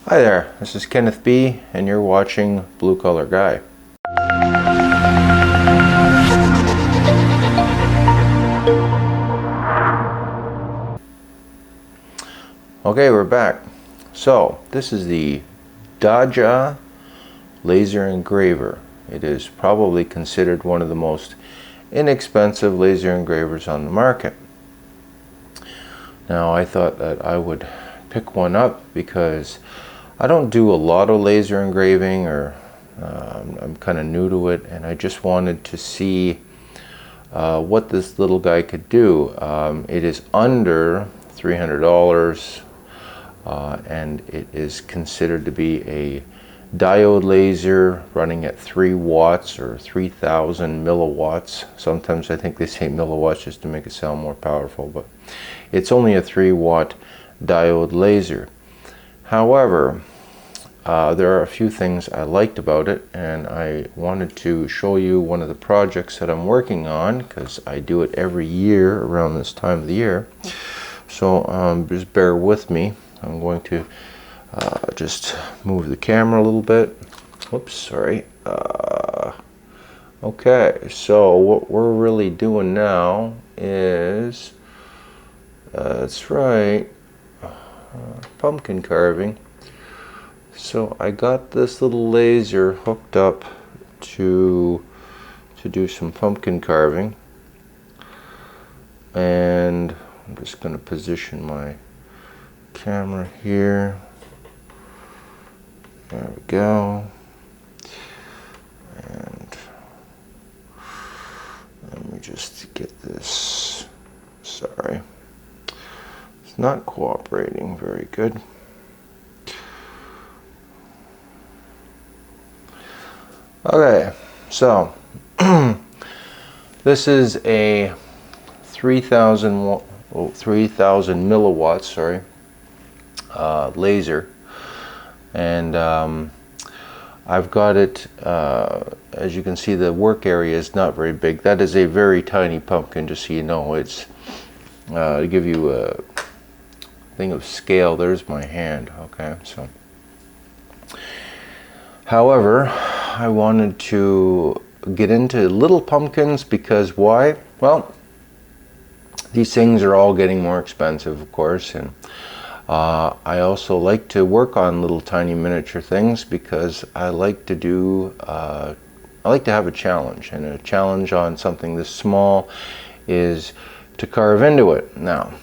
Hi there, this is Kenneth B, and you're watching Blue Collar Guy. Okay, we're back. So, this is the Daja laser engraver. It is probably considered one of the most inexpensive laser engravers on the market. Now, I thought that I would pick one up because I don't do a lot of laser engraving, or I'm kind of new to it, and I just wanted to see what this little guy could do. It is under $300, and it is considered to be a diode laser running at 3 watts or 3,000 milliwatts. Sometimes I think they say milliwatts just to make it sound more powerful, but it's only a 3-watt diode laser. However, there are a few things I liked about it, and I wanted to show you one of the projects that I'm working on, because I do it every year around this time of the year. So just bear with me. I'm going to just move the camera a little bit. Whoops, sorry. Okay, so what we're really doing now is, that's right, pumpkin carving. So I got this little laser hooked up to do some pumpkin carving, and I'm just going to position my camera here. There we go. And let me just get this. Sorry, it's not cooperating very good. Okay, so this is a 3,000 milliwatts, sorry, laser, and I've got it, as you can see, the work area is not very big. That is a very tiny pumpkin, just so you know. It's to give you a thing of scale, there's my hand. Okay, so however, I wanted to get into little pumpkins because why? Well, these things are all getting more expensive, of course, and I also like to work on little tiny miniature things because I like to do, I like to have a challenge, and a challenge on something this small is to carve into it. Now,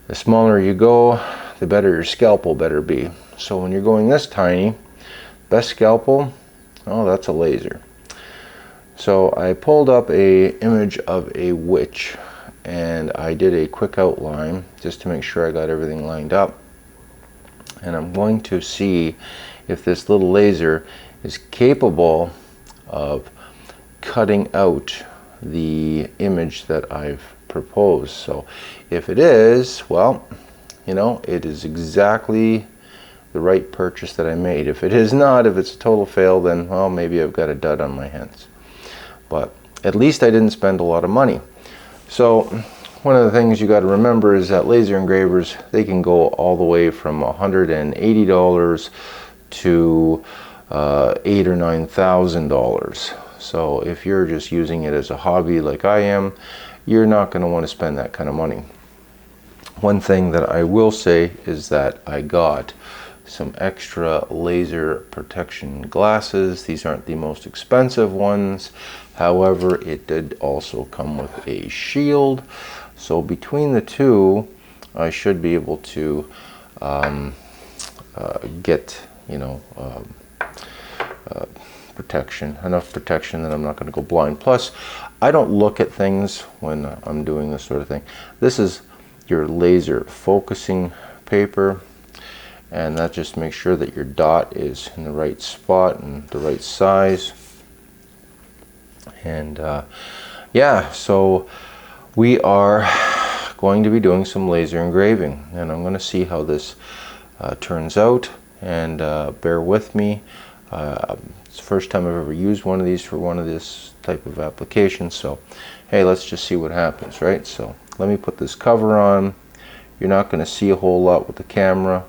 the smaller you go, the better your scalpel better be. So when you're going this tiny, best scalpel, oh, that's a laser. So I pulled up a image of a witch, and I did a quick outline just to make sure I got everything lined up. And I'm going to see if this little laser is capable of cutting out the image that I've proposed. So if it is, well, you know, it is exactly the right purchase that I made. If it is not, if it's a total fail, then, well, maybe I've got a dud on my hands. But at least I didn't spend a lot of money. So one of the things you got to remember is that laser engravers, they can go all the way from $180 to $8,000 or $9,000. So if you're just using it as a hobby like I am, you're not going to want to spend that kind of money. One thing that I will say is that I got some extra laser protection glasses. These aren't the most expensive ones, however, it did also come with a shield. So between the two, I should be able to get, you know, protection, enough protection that I'm not going to go blind. Plus, I don't look at things when I'm doing this sort of thing. This is your laser focusing paper, and that just makes sure that your dot is in the right spot and the right size. And yeah, so we are going to be doing some laser engraving, and I'm going to see how this turns out, and bear with me. It's the first time I've ever used one of these for one of this type of application, so hey, let's just see what happens, right? So let me put this cover on. You're not going to see a whole lot with the camera.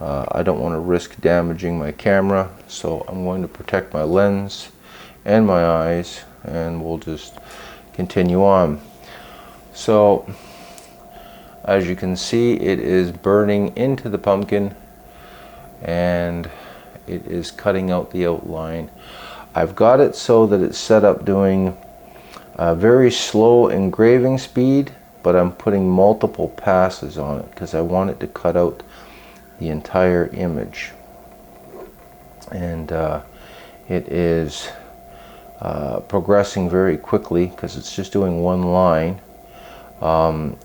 I don't want to risk damaging my camera, so I'm going to protect my lens and my eyes, and we'll just continue on. So as you can see, it is burning into the pumpkin and it is cutting out the outline. I've got it so that it's set up doing a very slow engraving speed, but I'm putting multiple passes on it because I want it to cut out the entire image. And it is progressing very quickly because it's just doing one line.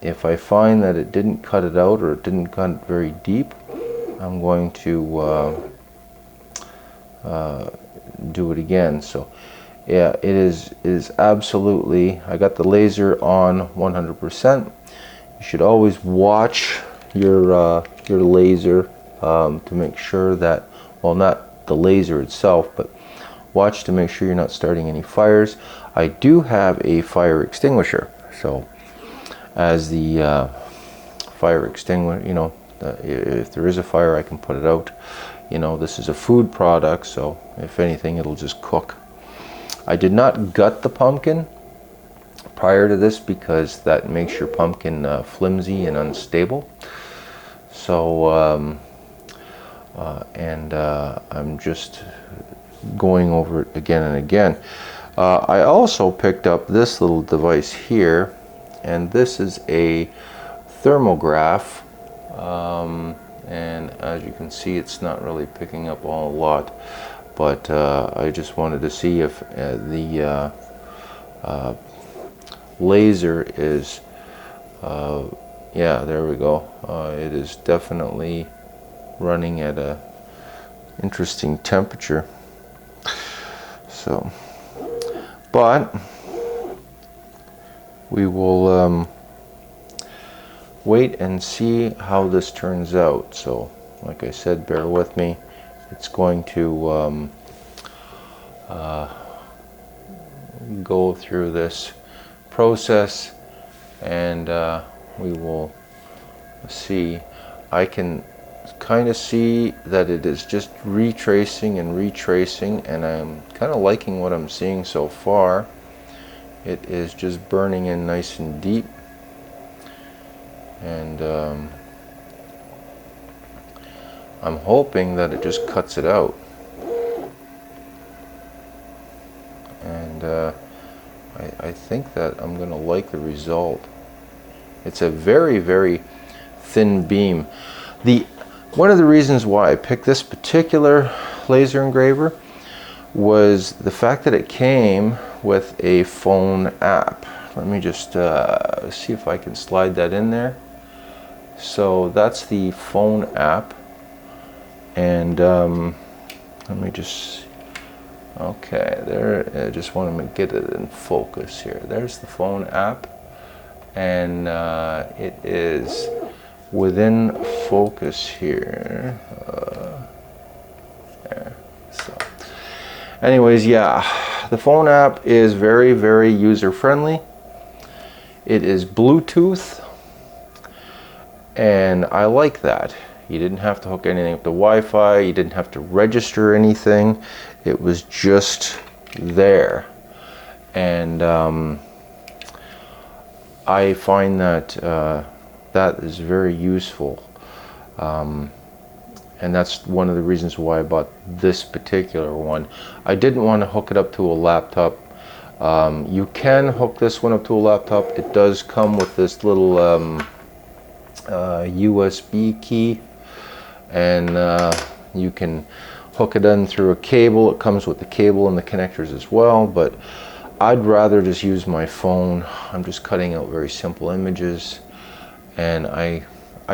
If I find that it didn't cut it out or it didn't cut very deep, I'm going to do it again. So yeah, it is absolutely, I got the laser on 100%. You should always watch your laser to make sure that, well, not the laser itself, but watch to make sure you're not starting any fires. I do have a fire extinguisher, so as the fire extinguisher, you know, if there is a fire, I can put it out. You know, this is a food product, so if anything, it'll just cook. I did not gut the pumpkin prior to this because that makes your pumpkin flimsy and unstable. So I'm just going over it again and again. I also picked up this little device here, and this is a thermograph, and as you can see, it's not really picking up a lot, but I just wanted to see if the laser is yeah, there we go. It is definitely running at a interesting temperature. So, but we will wait and see how this turns out. So, like I said, bear with me. It's going to go through this process, and we will see. I can kind of see that it is just retracing and retracing, and I'm kind of liking what I'm seeing so far. It is just burning in nice and deep, and I'm hoping that it just cuts it out, and I think that I'm gonna like the result. It's a very, very thin beam. One of the reasons why I picked this particular laser engraver was the fact that it came with a phone app. Let me just see if I can slide that in there. So that's the phone app, and let me just, okay, there, I just want to get it in focus here. There's the phone app, and it is within focus here. There. So anyways, yeah, the phone app is very, very user friendly. It is Bluetooth, and I like that. You didn't have to hook anything up to Wi-Fi, you didn't have to register anything. It was just there, and I find that that is very useful, and that's one of the reasons why I bought this particular one. I didn't want to hook it up to a laptop. You can hook this one up to a laptop. It does come with this little USB key, and you can hook it in through a cable. It comes with the cable and the connectors as well, but I'd rather just use my phone. I'm just cutting out very simple images, and I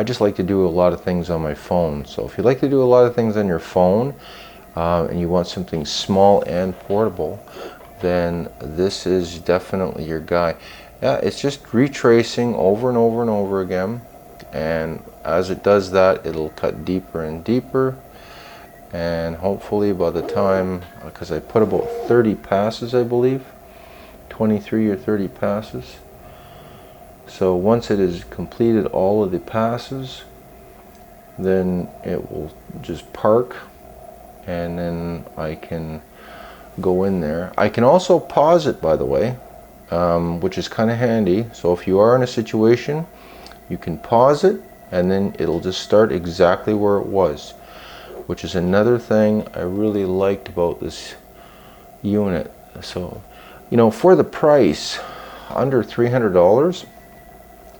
just like to do a lot of things on my phone. So if you like to do a lot of things on your phone, and you want something small and portable, then this is definitely your guy. Yeah, it's just retracing over and over and over again, and as it does that, it'll cut deeper and deeper, and hopefully by the time, because I put about 30 passes, I believe 23 or 30 passes. So once it has completed all of the passes, then it will just park, and then I can go in there. I can also pause it, by the way, which is kind of handy. So if you are in a situation, you can pause it and then it'll just start exactly where it was, which is another thing I really liked about this unit. So, you know, for the price, under $300,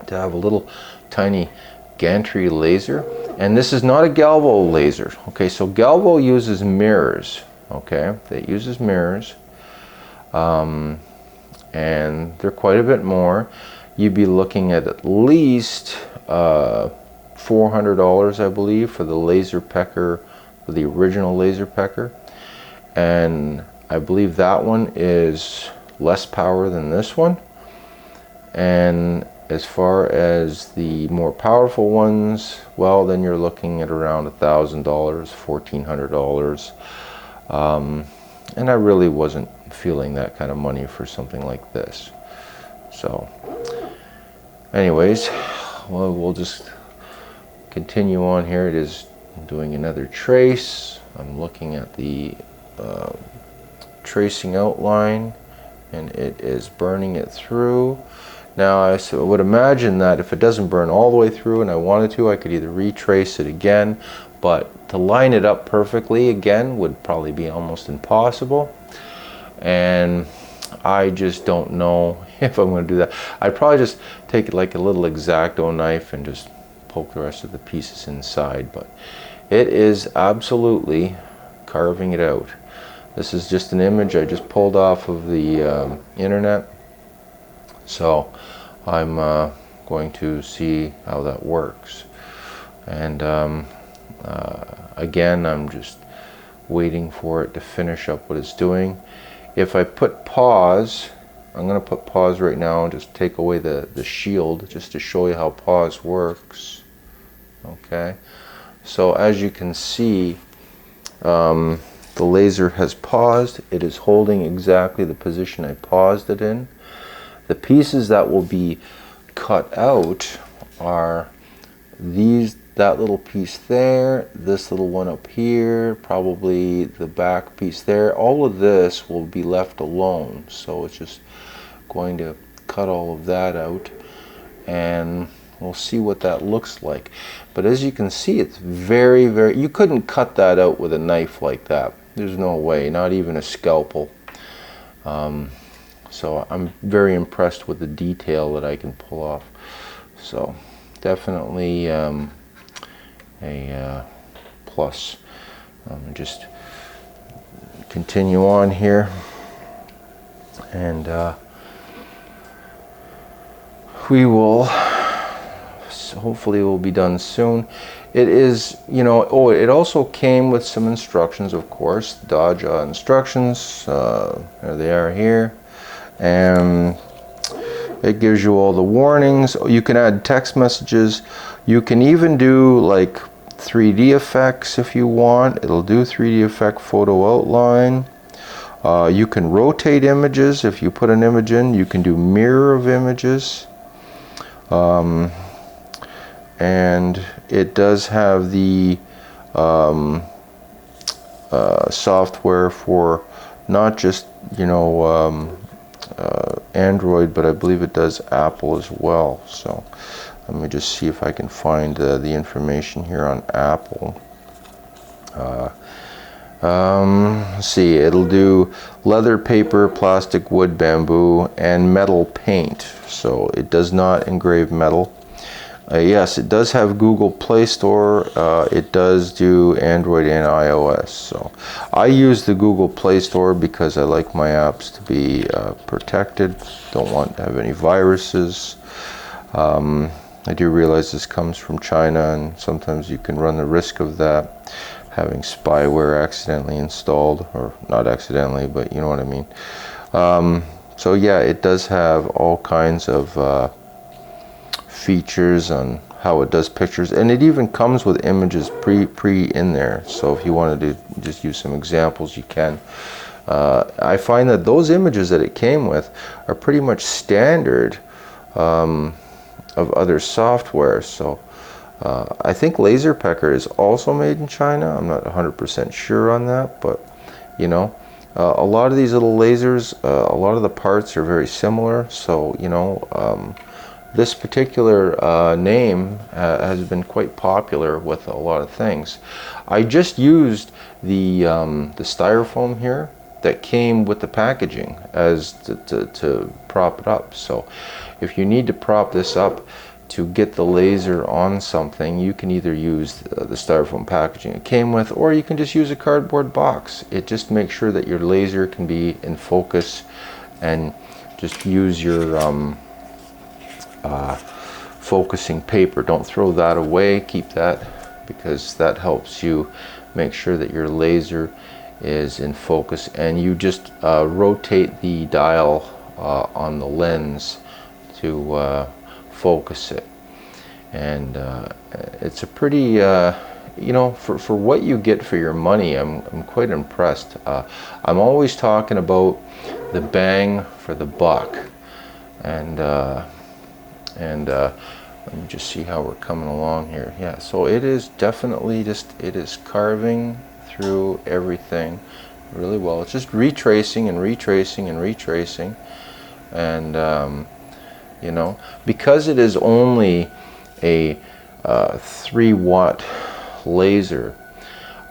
to have a little tiny gantry laser. And this is not a Galvo laser. Okay, so Galvo uses mirrors. Okay, it uses mirrors, and they're quite a bit more. You'd be looking at least $400, I believe, for the laser pecker, for the original laser pecker. And I believe that one is less power than this one. And as far as the more powerful ones, well, then you're looking at around $1,000, $1,400. And I really wasn't feeling that kind of money for something like this. So anyways, well, we'll just continue on here. It is doing another trace. I'm looking at the tracing outline, and it is burning it through. Now I would imagine that if it doesn't burn all the way through and I wanted to, I could either retrace it again, but to line it up perfectly again would probably be almost impossible. And I just don't know if I'm going to do that. I'd probably just take like a little X-Acto knife and just poke the rest of the pieces inside, but it is absolutely carving it out. This is just an image I just pulled off of the internet, so I'm going to see how that works. And again, I'm just waiting for it to finish up what it's doing. If I put pause, I'm going to put pause right now and just take away the shield just to show you how pause works. Okay, so as you can see, the laser has paused. It is holding exactly the position I paused it in. The pieces that will be cut out are that little piece there, this little one up here, probably the back piece there. All of this will be left alone, so it's just going to cut all of that out, and we'll see what that looks like. But as you can see, it's very, very, you couldn't cut that out with a knife like that. There's no way, not even a scalpel. So I'm very impressed with the detail that I can pull off. So definitely a plus. Just continue on here, and we will, hopefully we'll be done soon. It is, you know, oh, it also came with some instructions, of course, Daja instructions. There they are here. And it gives you all the warnings. You can add text messages. You can even do like 3D effects if you want. It'll do 3D effect photo outline. You can rotate images. If you put an image in, you can do mirror of images. And it does have the software for not just, you know, Android, but I believe it does Apple as well. So let me just see if I can find the information here on Apple. Let's see, it'll do leather, paper, plastic, wood, bamboo, and metal paint. So it does not engrave metal. Yes, it does have Google Play Store. It does do Android and iOS. So I use the Google Play Store because I like my apps to be protected. Don't want to have any viruses. I do realize this comes from China, and sometimes you can run the risk of that, having spyware accidentally installed, or not accidentally, but you know what I mean. So yeah, it does have all kinds of features on how it does pictures, and it even comes with images pre in there. So if you wanted to just use some examples, you can. I find that those images that it came with are pretty much standard of other software. So I think laser pecker is also made in China. I'm not 100% sure on that, but you know, a lot of these little lasers, a lot of the parts are very similar. So you know, this particular name has been quite popular with a lot of things. I just used the styrofoam here that came with the packaging as to prop it up. So if you need to prop this up to get the laser on something, you can either use the styrofoam packaging it came with, or you can just use a cardboard box. It just makes sure that your laser can be in focus, and just use your focusing paper. Don't throw that away, keep that, because that helps you make sure that your laser is in focus. And you just rotate the dial on the lens to focus it. And it's a pretty you know, for what you get for your money, I'm quite impressed. I'm always talking about the bang for the buck, and let me just see how we're coming along here. Yeah, so it is definitely just, it is carving through everything really well. It's just retracing and retracing and retracing. And you know, because it is only a 3-watt laser,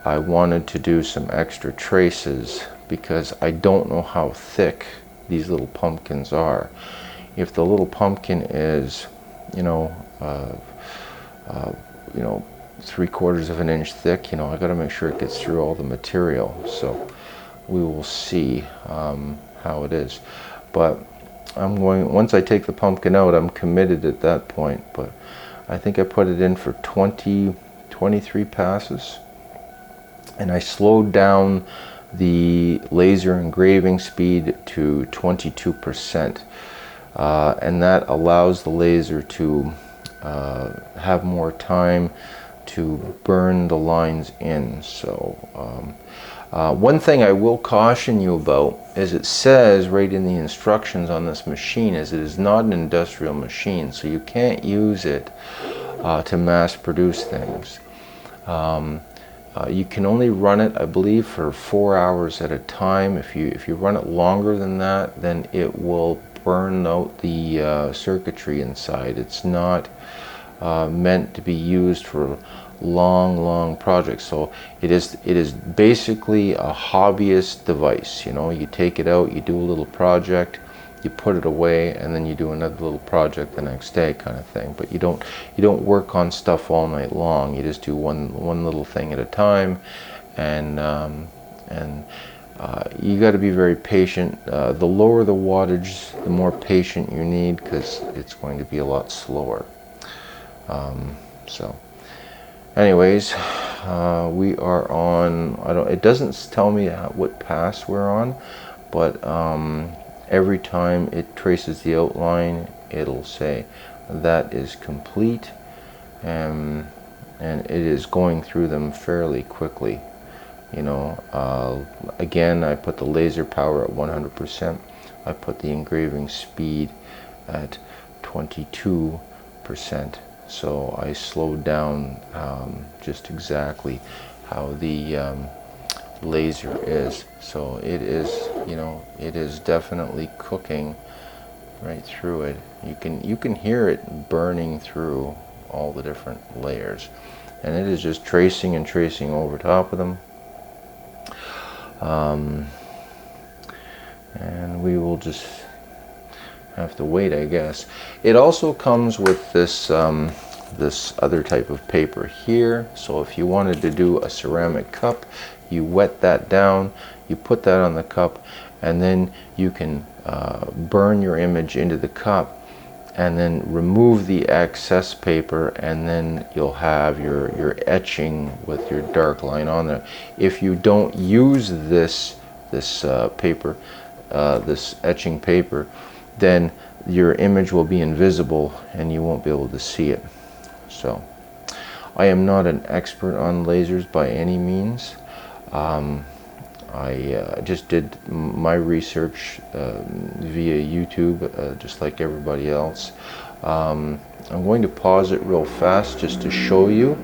I wanted to do some extra traces because I don't know how thick these little pumpkins are. If the little pumpkin is, you know, 3/4 of an inch thick, you know, I got to make sure it gets through all the material. So we will see how it is. But I'm going, once I take the pumpkin out, I'm committed at that point. But I think I put it in for 23 passes, and I slowed down the laser engraving speed to 22%. And that allows the laser to have more time to burn the lines in. So one thing I will caution you about is it says right in the instructions on this machine is it is not an industrial machine, so you can't use it to mass produce things. You can only run it, I believe, for 4 hours at a time. If you run it longer than that, then it will burn out the circuitry inside. It's not meant to be used for long projects. So it is basically a hobbyist device. You know, you take it out, you do a little project, you put it away, and then you do another little project the next day, kind of thing. But you don't work on stuff all night long. You just do one little thing at a time, and you got to be very patient. The lower the wattage, the more patient you need, because it's going to be a lot slower. So anyways, we are on, it doesn't tell me what pass we're on, but every time it traces the outline, it'll say that is complete, and it is going through them fairly quickly. You know, again, I put the laser power at 100%. I put the engraving speed at 22%. So I slowed down just exactly how the laser is. So it is, you know, it is definitely cooking right through it. You can hear it burning through all the different layers, and it is just tracing and tracing over top of them. And we will just have to wait, I guess. It also comes with this this other type of paper here. So if you wanted to do a ceramic cup, you wet that down, you put that on the cup, and then you can burn your image into the cup, and then remove the excess paper, and then you'll have your etching with your dark line on there. If you don't use this paper, this etching paper, then your image will be invisible and you won't be able to see it. So I am not an expert on lasers by any means. I just did my research via YouTube, just like everybody else. I'm going to pause it real fast just to show you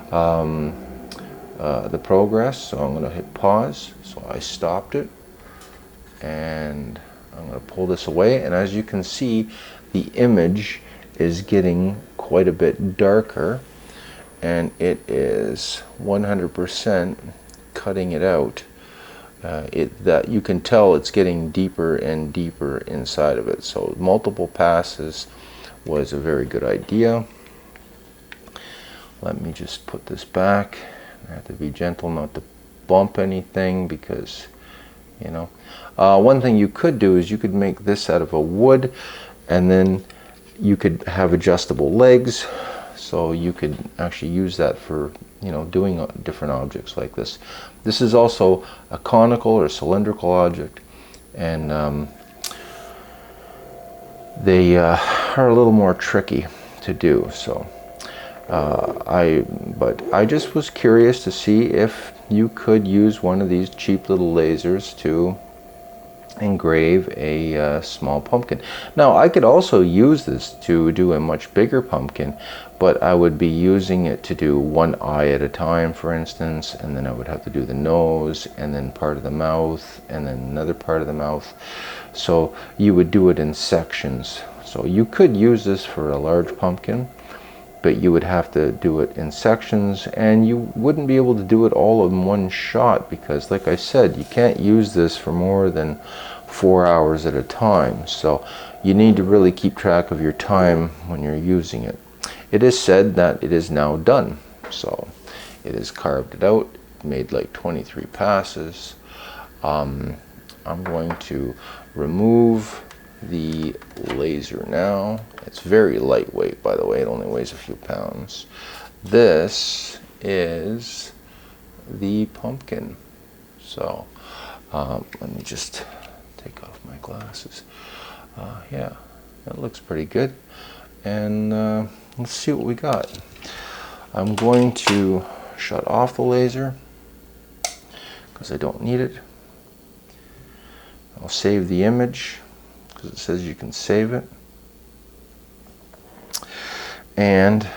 the progress. So I'm going to hit pause. So I stopped it, and I'm going to pull this away, and as you can see, the image is getting quite a bit darker, and it is 100% cutting it out. That you can tell it's getting deeper and deeper inside of it. So multiple passes was a very good idea. Let me just put this back. I have to be gentle not to bump anything, because you know, one thing you could do is you could make this out of a wood, and then you could have adjustable legs, so you could actually use that for, you know, doing different objects like this. This is also a conical or cylindrical object, and they are a little more tricky to do. So but I just was curious to see if you could use one of these cheap little lasers to engrave a small pumpkin. Now I could also use this to do a much bigger pumpkin, but I would be using it to do one eye at a time, for instance, and then I would have to do the nose, and then part of the mouth, and then another part of the mouth. So you would do it in sections. So you could use this for a large pumpkin, but you would have to do it in sections, and you wouldn't be able to do it all in one shot, because like I said, you can't use this for more than 4 hours at a time. So you need to really keep track of your time when you're using it. It is said that it is now done. So it has carved it out, made like 23 passes. I'm going to remove the laser now. It's very lightweight, by the way. It only weighs a few pounds. This is the pumpkin. So let me just take off my glasses. Yeah, it looks pretty good. And let's see what we got. I'm going to shut off the laser because I don't need it. I'll save the image because it says you can save it. And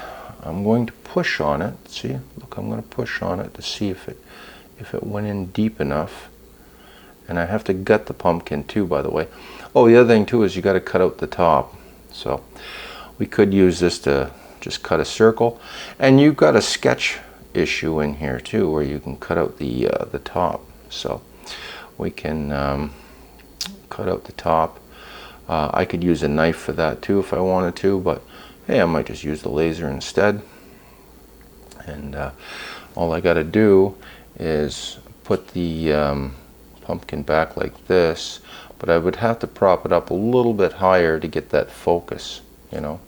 I'm going to push on it. See, look, I'm going to push on it to see if it went in deep enough. And I have to gut the pumpkin too, by the way. Oh, the other thing too is you got to cut out the top. So we could use this to just cut a circle. And you've got a sketch issue in here too, where you can cut out the top. So we can cut out the top. I could use a knife for that too if I wanted to, but hey, I might just use the laser instead. And all I got to do is put the pumpkin back like this, but I would have to prop it up a little bit higher to get that focus, you know,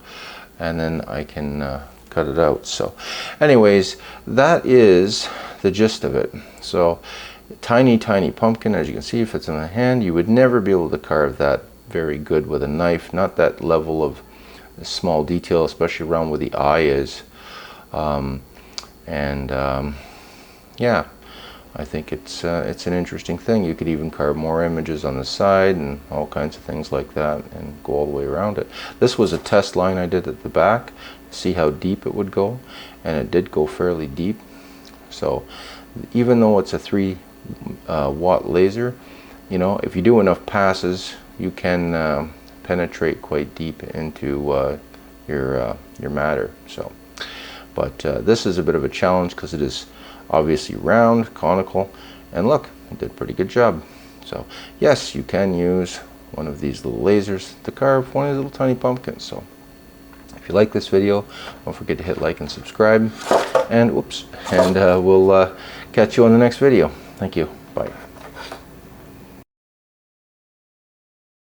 and then I can cut it out. So anyways, that is the gist of it. So tiny pumpkin, as you can see, if it's in the hand, you would never be able to carve that very good with a knife, not that level of small detail, especially around where the eye is. Yeah, I think it's an interesting thing. You could even carve more images on the side and all kinds of things like that and go all the way around it. This was a test line I did at the back to see how deep it would go, and it did go fairly deep. So even though it's a 3 watt laser, you know, if you do enough passes, you can penetrate quite deep into your matter. So, but this is a bit of a challenge because it is obviously round, conical, and look, it did a pretty good job. So yes, you can use one of these little lasers to carve one of these little tiny pumpkins. So if you like this video, don't forget to hit like and subscribe, and we'll catch you on the next video. Thank you. Bye.